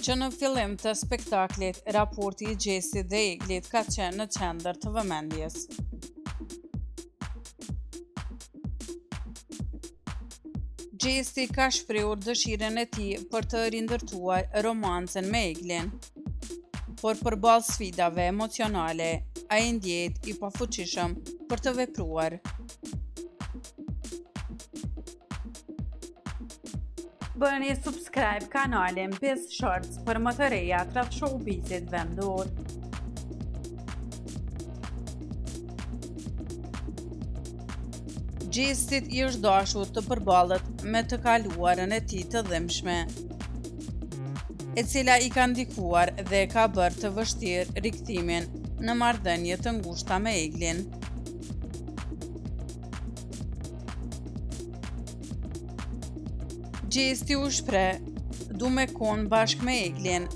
që në fillim të spektaklit, raporti i Gjesit dhe Eglit ka qenë në qendër të vëmendjes. Gjesi ka shprehur dëshirën e tij për të rindërtuar romancën me Eglin, por përballë sfidave emocionale, ai ndjehet i pafuqishëm për të vepruar. Bëni subscribe kanalin Biz Shorts për më të reja rreth showbizit vendor. Gjesit i është dashur të përballet me të kaluarën e tij të dhimbshme, e cila i ka ndikuar dhe ka bërë të vështirë rikthimin në marrëdhënie të ngushta me Eglin. Gjesti u shpreh, du me kon bashkë me Eglin,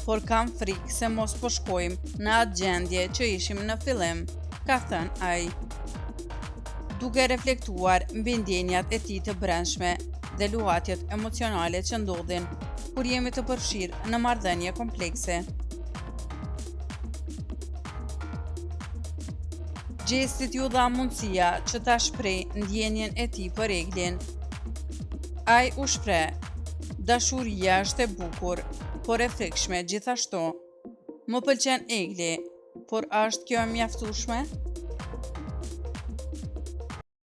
por kam frikë se mos po shkojmë në atë gjendje që ishim në fillim, ka thënë ai, duke reflektuar mbi ndjenjat e tij të brendshme dhe luhatjet emocionale që ndodhin kur jemi të përfshirë në marrëdhënie komplekse. Gjestit ju dha mundësia që ta shprehë ndjenjen e tij për Eglin. Ai u shpreh, dashuria është e bukur, por e frikshme gjithashtu. Më pëlqen Egli, por është kjo e mjaftueshme?